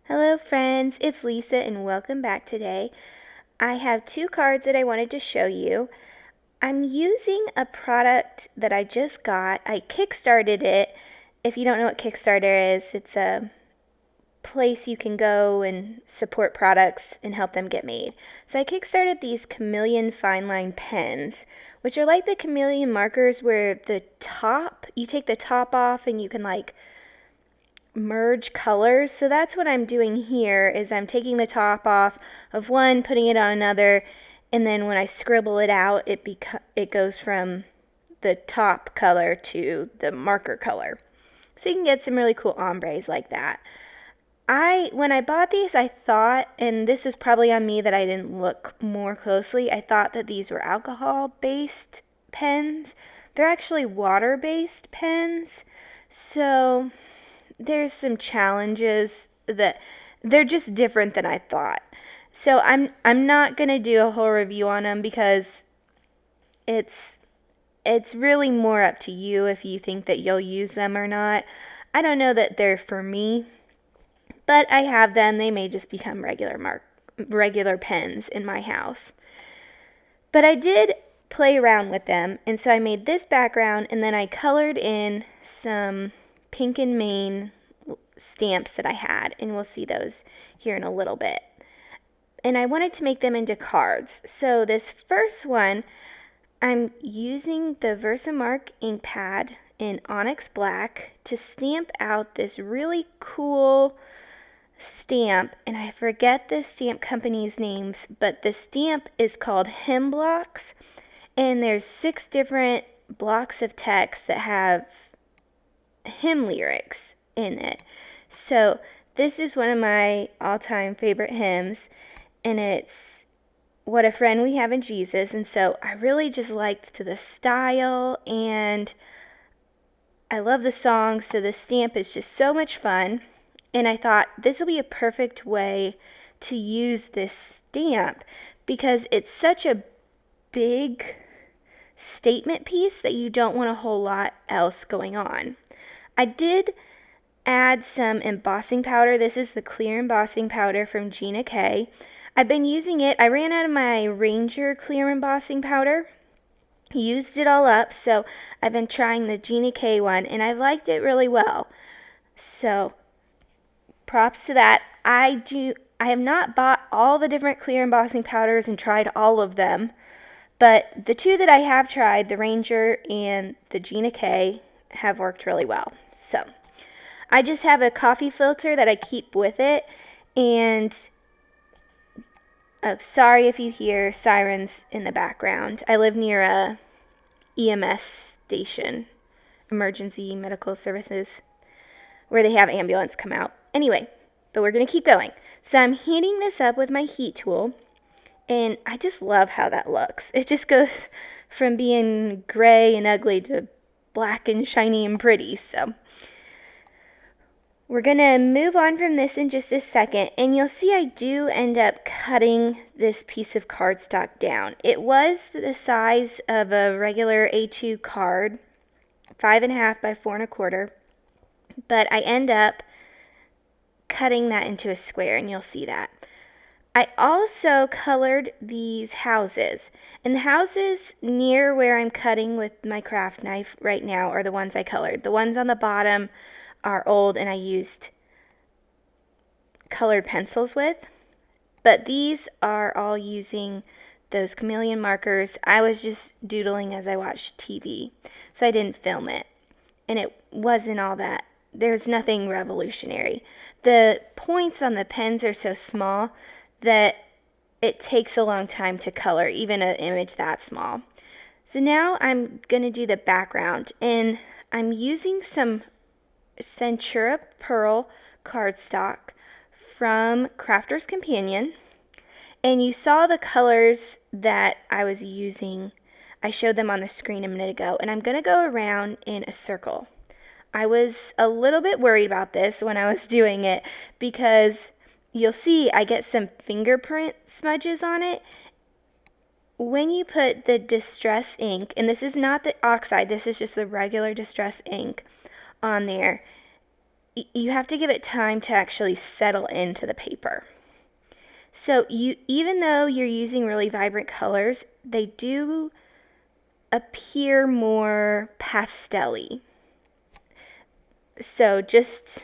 Hello friends, it's Lisa and welcome back today. I have two cards that I wanted to show you. I'm using a product that I just got. I kickstarted it. If you don't know what Kickstarter is, it's a place you can go and support products and help them get made. So I kickstarted these Chameleon fine line pens, which are like the Chameleon markers where you take the top off and you can merge colors. So that's what I'm doing here is I'm taking the top off of one, putting it on another, and then when I scribble it out, it goes from the top color to the marker color. So you can get some really cool ombres like that. When I bought these, I thought, and this is probably on me that I didn't look more closely, I thought that these were alcohol-based pens. They're actually water-based pens. So there's some challenges that they're just different than I thought. So I'm not going to do a whole review on them because it's really more up to you if you think that you'll use them or not. I don't know that they're for me, but I have them. They may just become regular pens in my house. But I did play around with them, and so I made this background, and then I colored in some Pink and Maine stamps that I had, and we'll see those here in a little bit. And I wanted to make them into cards. So this first one, I'm using the Versamark ink pad in Onyx Black to stamp out this really cool stamp, and I forget the stamp company's names, but the stamp is called Hymn Blocks, and there's 6 different blocks of text that have hymn lyrics in it. So this is one of my all-time favorite hymns, and it's What a Friend We Have in Jesus. And so I really just liked the style, and I love the song, so the stamp is just so much fun. And I thought this will be a perfect way to use this stamp because it's such a big statement piece that you don't want a whole lot else going on. I did add some embossing powder. This is the clear embossing powder from Gina K. I've been using it. I ran out of my Ranger clear embossing powder. Used it all up, so I've been trying the Gina K one, and I've liked it really well. So props to that. I have not bought all the different clear embossing powders and tried all of them, but the two that I have tried, the Ranger and the Gina K, have worked really well. So I just have a coffee filter that I keep with it, and sorry if you hear sirens in the background. I live near a EMS station, emergency medical services, where they have ambulance come out. Anyway, but we're going to keep going. So I'm heating this up with my heat tool, and I just love how that looks. It just goes from being gray and ugly to black and shiny and pretty. So we're going to move on from this in just a second, and you'll see I do end up cutting this piece of cardstock down. It was the size of a regular A2 card, 5.5 by 4.25, but I end up cutting that into a square, and you'll see that. I also colored these houses, and the houses near where I'm cutting with my craft knife right now are the ones I colored. The ones on the bottom are old and I used colored pencils with, but these are all using those Chameleon markers. I was just doodling as I watched TV, so I didn't film it, and it wasn't all that. There's nothing revolutionary. The points on the pens are so small that it takes a long time to color even an image that small. So now I'm going to do the background, and I'm using some Centura Pearl cardstock from Crafter's Companion, and you saw the colors that I was using. I showed them on the screen a minute ago, and I'm going to go around in a circle. I was a little bit worried about this when I was doing it because you'll see I get some fingerprint smudges on it. When you put the Distress ink, and this is not the oxide, this is just the regular Distress ink on there, you have to give it time to actually settle into the paper. So even though you're using really vibrant colors, they do appear more pastel-y. So just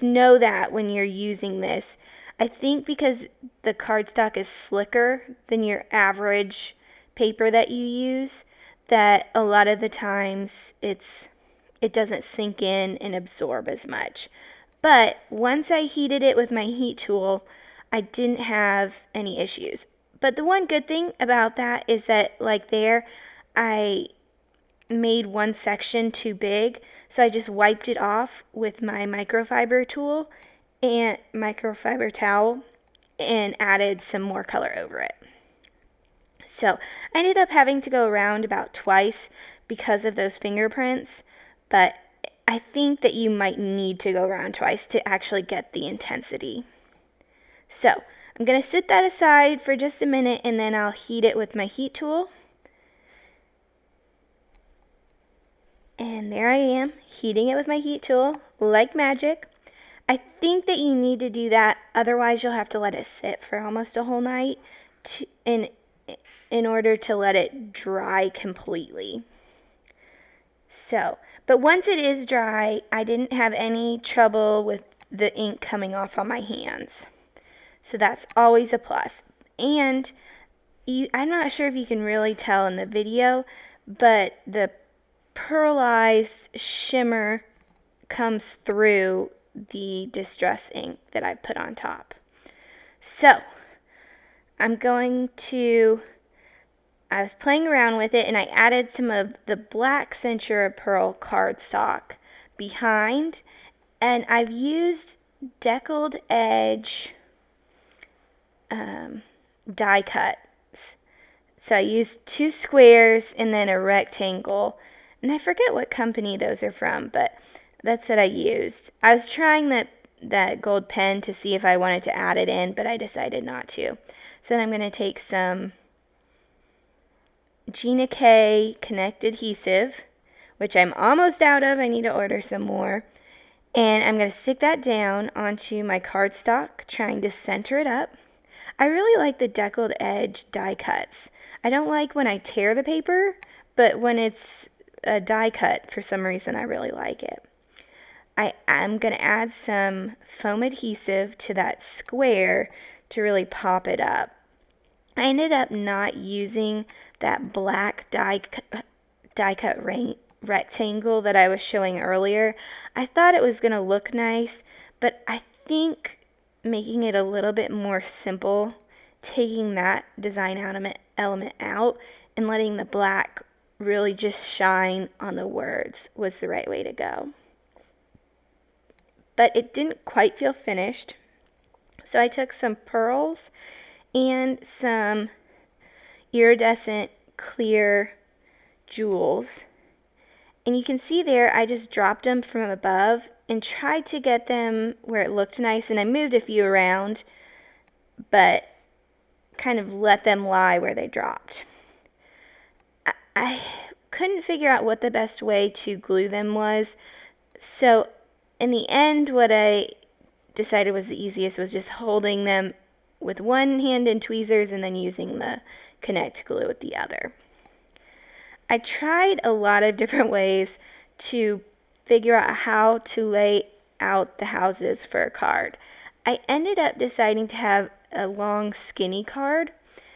know that when you're using this. I think because the cardstock is slicker than your average paper that you use, that a lot of the times it doesn't sink in and absorb as much. But once I heated it with my heat tool, I didn't have any issues. But the one good thing about that is that, like there, I made one section too big, so I just wiped it off with my microfiber tool and microfiber towel and added some more color over it. So I ended up having to go around about twice because of those fingerprints, but I think that you might need to go around twice to actually get the intensity. So I'm going to sit that aside for just a minute, and then I'll heat it with my heat tool. And there I am, heating it with my heat tool, like magic. I think that you need to do that, otherwise you'll have to let it sit for almost a whole night in order to let it dry completely. So, but once it is dry, I didn't have any trouble with the ink coming off on my hands. So that's always a plus. And I'm not sure if you can really tell in the video, but the pearlized shimmer comes through the distress ink that I put on top. So I was playing around with it, and I added some of the black Centura Pearl cardstock behind, and I've used deckled edge die cuts. So I used 2 squares and then a rectangle, and I forget what company those are from, but that's what I used. I was trying that gold pen to see if I wanted to add it in, but I decided not to. So then I'm going to take some Gina K Connect adhesive, which I'm almost out of. I need to order some more. And I'm going to stick that down onto my cardstock, trying to center it up. I really like the deckled edge die cuts. I don't like when I tear the paper, but when it's a die cut, for some reason, I really like it. I'm going to add some foam adhesive to that square to really pop it up. I ended up not using that black die cut rectangle that I was showing earlier. I thought it was going to look nice, but I think making it a little bit more simple, taking that design element out and letting the black really just shine on the words was the right way to go. But it didn't quite feel finished, so I took some pearls and some iridescent clear jewels, and you can see there I just dropped them from above and tried to get them where it looked nice, and I moved a few around, but kind of let them lie where they dropped. I couldn't figure out what the best way to glue them was, so in the end what I decided was the easiest was just holding them with one hand in tweezers and then using the Connect glue with the other. I tried a lot of different ways to figure out how to lay out the houses for a card. I ended up deciding to have a long skinny card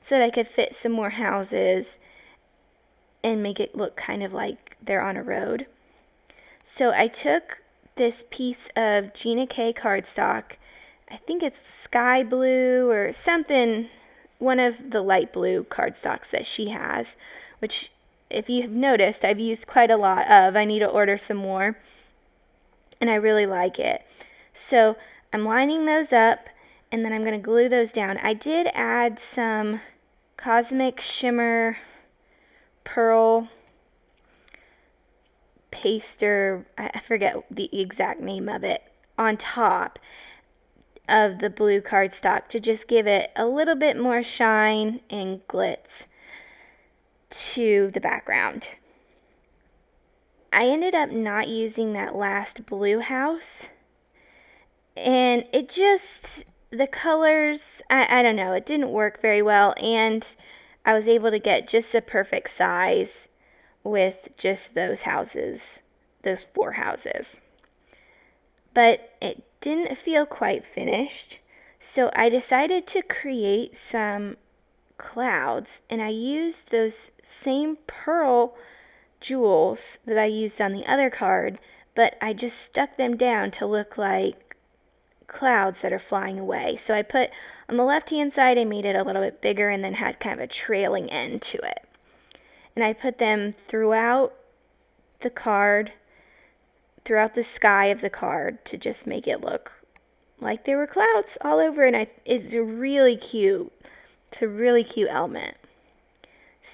so that I could fit some more houses and make it look kind of like they're on a road. So I took this piece of Gina K cardstock, I think it's sky blue or something, one of the light blue cardstocks that she has, which if you've noticed I've used quite a lot of. I need to order some more, and I really like it. So I'm lining those up, and then I'm going to glue those down. I did add some Cosmic Shimmer Pearl paster, I forget the exact name of it, on top of the blue cardstock to just give it a little bit more shine and glitz to the background. I ended up not using that last blue house And it just, the colors, I don't know, it didn't work very well, and I was able to get just the perfect size with just those houses, those 4 houses. But it didn't feel quite finished, so I decided to create some clouds, and I used those same pearl jewels that I used on the other card, but I just stuck them down to look like clouds that are flying away. So I put on the left hand side, I made it a little bit bigger and then had kind of a trailing end to it. And I put them throughout the card, throughout the sky of the card, to just make it look like there were clouds all over. And it's really cute. It's a really cute element.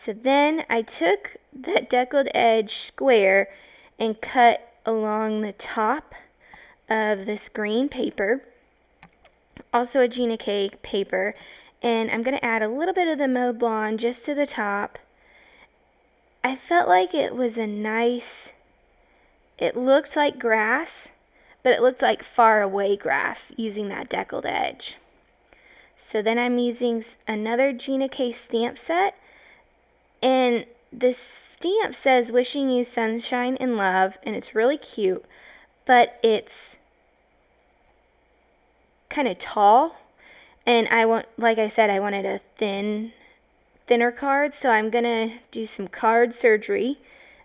So then I took that deckled edge square and cut along the top of this green paper, also a Gina K paper, and I'm going to add a little bit of the mauve blonde just to the top. I felt like it was a nice, it looked like grass, but it looked like far away grass using that deckled edge. So then I'm using another Gina K stamp set, and this stamp says wishing you sunshine and love, and it's really cute, but it's kind of tall, and like I said, I wanted a thinner card, so I'm gonna do some card surgery,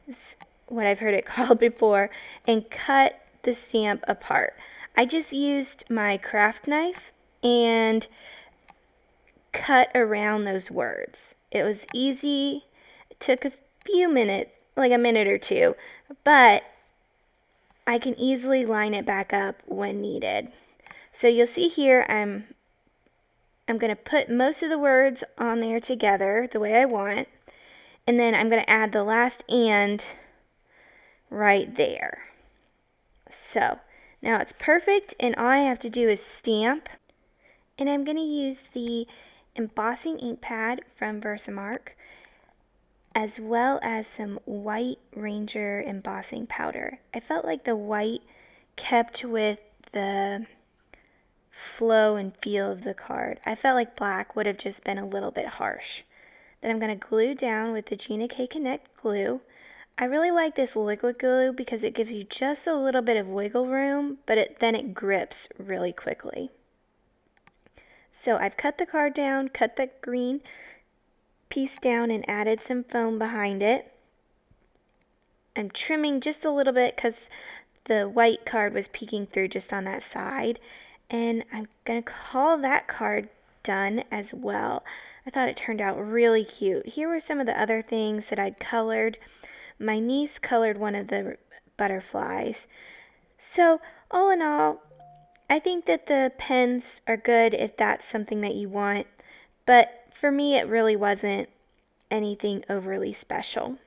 is what I've heard it called before, and cut the stamp apart. I just used my craft knife and cut around those words. It was easy. It took a few minutes, like a minute or two, but I can easily line it back up when needed. So you'll see here I'm going to put most of the words on there together the way I want, and then I'm going to add the last "and" right there. So now it's perfect, and all I have to do is stamp, and I'm going to use the embossing ink pad from Versamark, as well as some white Ranger embossing powder. I felt like the white kept with the flow and feel of the card. I felt like black would have just been a little bit harsh. Then I'm going to glue down with the Gina K Connect glue. I really like this liquid glue because it gives you just a little bit of wiggle room, but then it grips really quickly. So I've cut the card down, cut the green piece down, and added some foam behind it. I'm trimming just a little bit because the white card was peeking through just on that side. And I'm going to call that card done as well. I thought it turned out really cute. Here were some of the other things that I'd colored. My niece colored one of the butterflies. So all in all, I think that the pens are good if that's something that you want. But for me, it really wasn't anything overly special.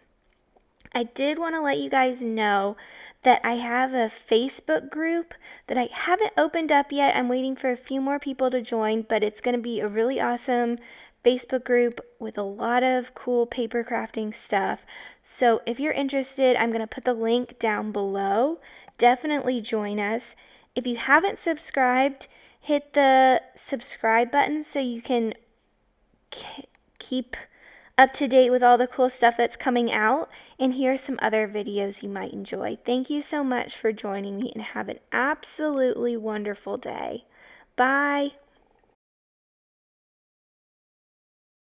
I did want to let you guys know that I have a Facebook group that I haven't opened up yet. I'm waiting for a few more people to join, but it's going to be a really awesome Facebook group with a lot of cool paper crafting stuff. So if you're interested, I'm going to put the link down below. Definitely join us. If you haven't subscribed, hit the subscribe button so you can keep up to date with all the cool stuff that's coming out. And here are some other videos you might enjoy. Thank you so much for joining me, and have an absolutely wonderful day. Bye.